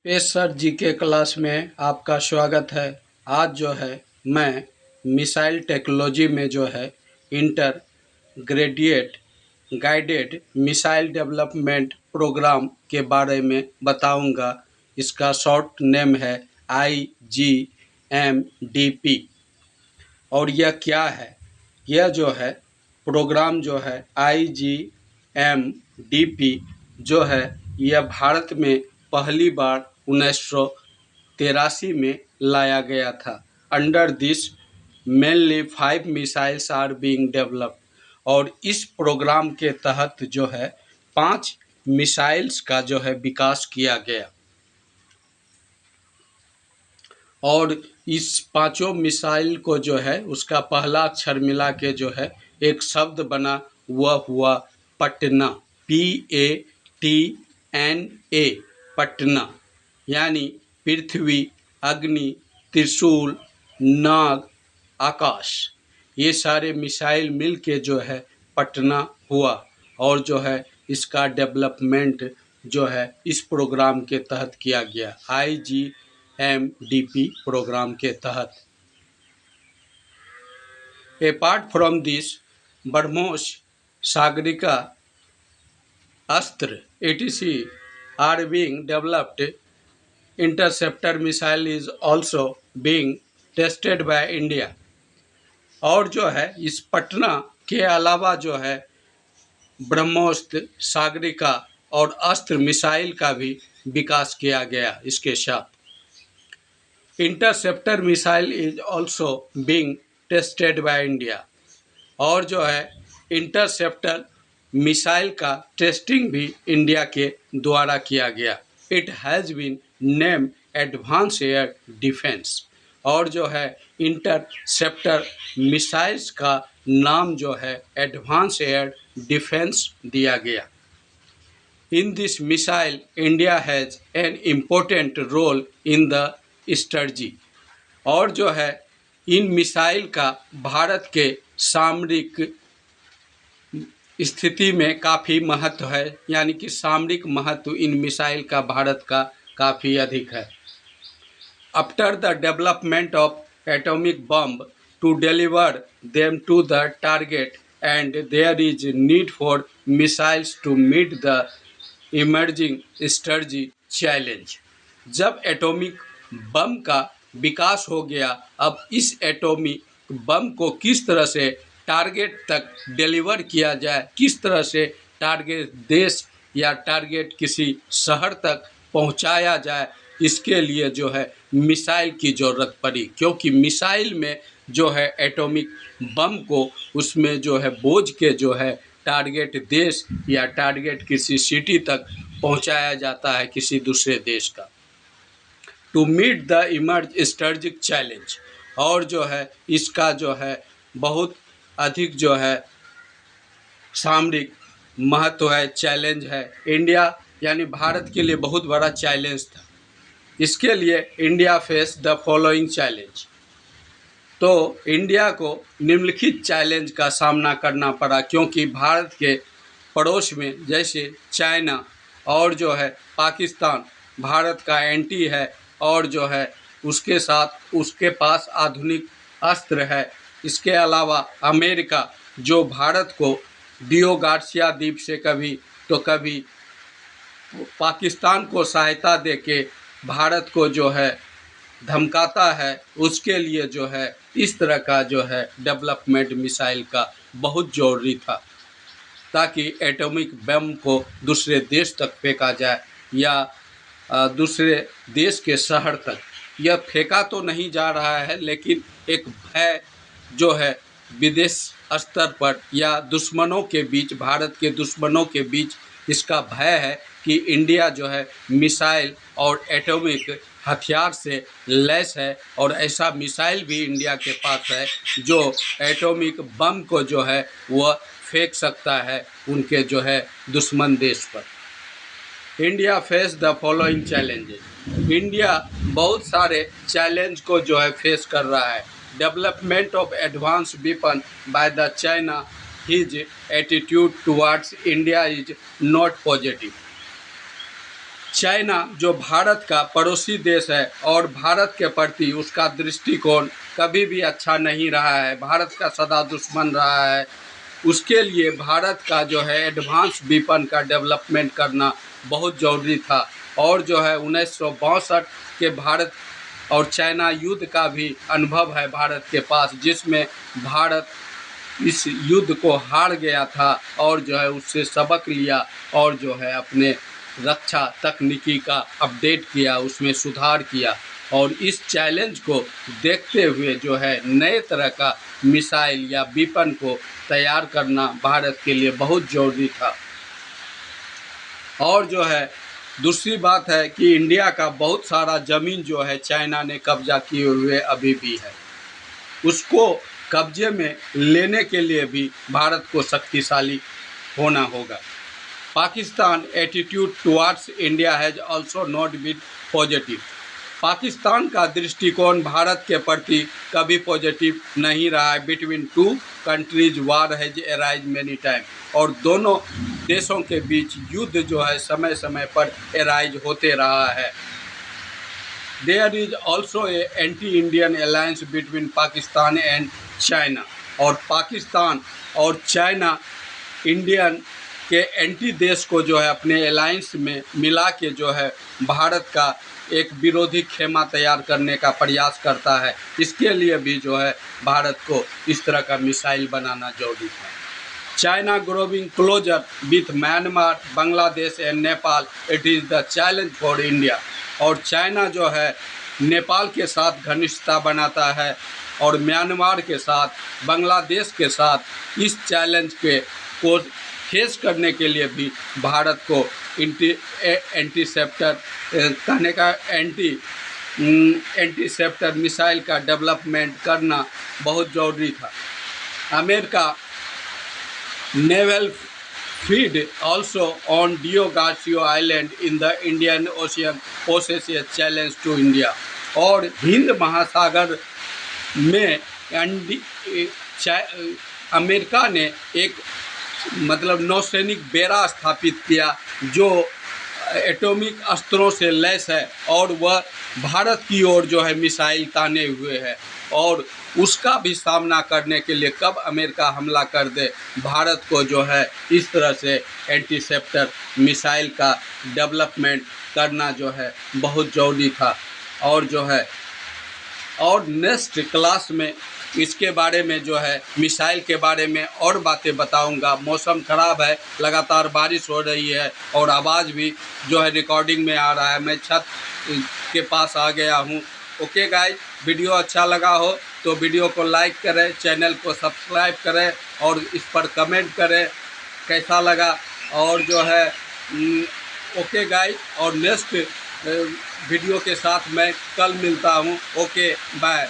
पेश सर जी के क्लास में आपका स्वागत है। आज जो है मैं मिसाइल टेक्नोलॉजी में जो है integrated guided missile development programme के बारे में बताऊंगा। इसका शॉर्ट नेम है IGMDP। और यह क्या है? यह जो है प्रोग्राम जो है IGMDP जो है यह भारत में पहली बार 1983 में लाया गया था। Under this mainly 5 missiles are being developed. और इस प्रोग्राम के तहत जो है 5 मिसाइल्स का जो है विकास किया गया। और इस पांचों मिसाइल को जो है उसका पहला अक्षर मिला के जो है एक शब्द बना, वह हुआ पटना। PATNA, पटना। यानी पृथ्वी, अग्नि, त्रिशूल, नाग, आकाश, ये सारे मिसाइल मिल के जो है पटना हुआ। और जो है इसका डेवलपमेंट जो है इस प्रोग्राम के तहत किया गया, IGMDP प्रोग्राम के तहत। Apart from this, BrahMos, Sagarika, अस्त्र etc are being developed. Interceptor missile is also being tested by India. और जो है इस पटना के अलावा जो है ब्रह्मोस्त्र, सागरिका और अस्त्र मिसाइल का भी विकास किया गया। इसके साथ interceptor missile is also being tested by India. और जो है इंटरसेप्टर मिसाइल का टेस्टिंग भी इंडिया के द्वारा किया गया। It has been name advance air defence. और जो है इंटरसेप्टर मिसाइल्स का नाम जो है एडवांस एयर डिफेंस दिया गया। In this missile India has an important role in the strategy. और जो है इन मिसाइल का भारत के सामरिक स्थिति में काफ़ी महत्व है, यानी कि सामरिक महत्व इन मिसाइल का भारत का काफ़ी अधिक है। After the development of atomic bomb to deliver them to the target and there is need for missiles to meet the emerging strategy challenge. जब एटॉमिक बम का विकास हो गया, अब इस एटॉमिक बम को किस तरह से टारगेट तक डिलीवर किया जाए, किस तरह से टारगेट देश या टारगेट किसी शहर तक पहुंचाया जाए, इसके लिए जो है मिसाइल की ज़रूरत पड़ी। क्योंकि मिसाइल में जो है एटॉमिक बम को उसमें जो है बोझ के जो है टारगेट देश या टारगेट किसी सिटी तक पहुंचाया जाता है, किसी दूसरे देश का। To meet the emerge strategic challenge. और जो है इसका जो है बहुत अधिक जो है सामरिक महत्व है, चैलेंज है। इंडिया यानी भारत के लिए बहुत बड़ा चैलेंज था। इसके लिए India face the following challenge. तो इंडिया को निम्नलिखित चैलेंज का सामना करना पड़ा, क्योंकि भारत के पड़ोस में जैसे चाइना और जो है पाकिस्तान भारत का एंटी है। और जो है उसके साथ उसके पास आधुनिक अस्त्र है। इसके अलावा अमेरिका जो भारत को डियो गार्सिया द्वीप से कभी तो कभी पाकिस्तान को सहायता देके भारत को जो है धमकाता है, उसके लिए जो है इस तरह का जो है डेवलपमेंट मिसाइल का बहुत ज़रूरी था, ताकि एटॉमिक बम को दूसरे देश तक फेंका जाए या दूसरे देश के शहर तक। यह फेंका तो नहीं जा रहा है, लेकिन एक भय जो है विदेश स्तर पर या दुश्मनों के बीच, भारत के दुश्मनों के बीच इसका भय है कि इंडिया जो है मिसाइल और एटॉमिक हथियार से लैस है। और ऐसा मिसाइल भी इंडिया के पास है जो एटॉमिक बम को जो है वह फेंक सकता है उनके जो है दुश्मन देश पर। India face the following challenges. India बहुत सारे चैलेंज को जो है फेस कर रहा है। Development of advance weapon by the China, his attitude towards India is not positive. China जो भारत का पड़ोसी देश है और भारत के प्रति उसका दृष्टिकोण कभी भी अच्छा नहीं रहा है, भारत का सदा दुश्मन रहा है। उसके लिए भारत का जो है एडवांस वेपन का डेवलपमेंट करना बहुत ज़रूरी था। और जो है 1962 के भारत और चाइना युद्ध का भी अनुभव है भारत के पास, जिसमें भारत इस युद्ध को हार गया था और जो है उससे सबक लिया और जो है अपने रक्षा तकनीकी का अपडेट किया, उसमें सुधार किया। और इस चैलेंज को देखते हुए जो है नए तरह का मिसाइल या वेपन को तैयार करना भारत के लिए बहुत ज़रूरी था। और जो है दूसरी बात है कि इंडिया का बहुत सारा ज़मीन जो है चाइना ने कब्जा किए हुए अभी भी है, उसको कब्जे में लेने के लिए भी भारत को शक्तिशाली होना होगा। Pakistan attitude towards India has also not been positive. Pakistan का दृष्टिकोण भारत के प्रति कभी पॉजिटिव नहीं रहा है। Between two countries war has arise many time, और दोनों देशों के बीच युद्ध जो है समय समय पर एराइज होते रहा है। There is also a anti Indian alliance between Pakistan and China, और पाकिस्तान और चाइना इंडियन के एंटी देश को जो है अपने अलायंस में मिला के जो है भारत का एक विरोधी खेमा तैयार करने का प्रयास करता है। इसके लिए भी जो है भारत को इस तरह का मिसाइल बनाना जरूरी है। China growing closer with Myanmar, Bangladesh and Nepal, it is the challenge for India. और चाइना जो है नेपाल के साथ घनिष्ठता बनाता है और म्यांमार के साथ, बांग्लादेश के साथ इस चैलेंज को फेस करने के लिए भी भारत को एंटीसेप्टर कहने का एंटीसेप्टर मिसाइल का डेवलपमेंट करना बहुत ज़रूरी था। America naval feed also on Diego Garcia island in the Indian Ocean poses a challenge to India. और हिंद महासागर में अमेरिका ने एक मतलब नौसैनिक बेड़ा स्थापित किया जो एटॉमिक अस्त्रों से लैस है, और वह भारत की ओर जो है मिसाइल ताने हुए है। और उसका भी सामना करने के लिए कब अमेरिका हमला कर दे, भारत को जो है इस तरह से एंटीसेप्टर मिसाइल का डेवलपमेंट करना जो है बहुत ज़रूरी था। और जो है और नेक्स्ट क्लास में इसके बारे में जो है मिसाइल के बारे में और बातें बताऊंगा। मौसम ख़राब है, लगातार बारिश हो रही है और आवाज़ भी जो है रिकॉर्डिंग में आ रहा है। मैं छत के पास आ गया हूँ। ओके गाइस, वीडियो अच्छा लगा हो तो वीडियो को लाइक करें, चैनल को सब्सक्राइब करें और इस पर कमेंट करें कैसा लगा। और जो है ओके गाइस, और नेक्स्ट वीडियो के साथ मैं कल मिलता हूँ। Okay bye.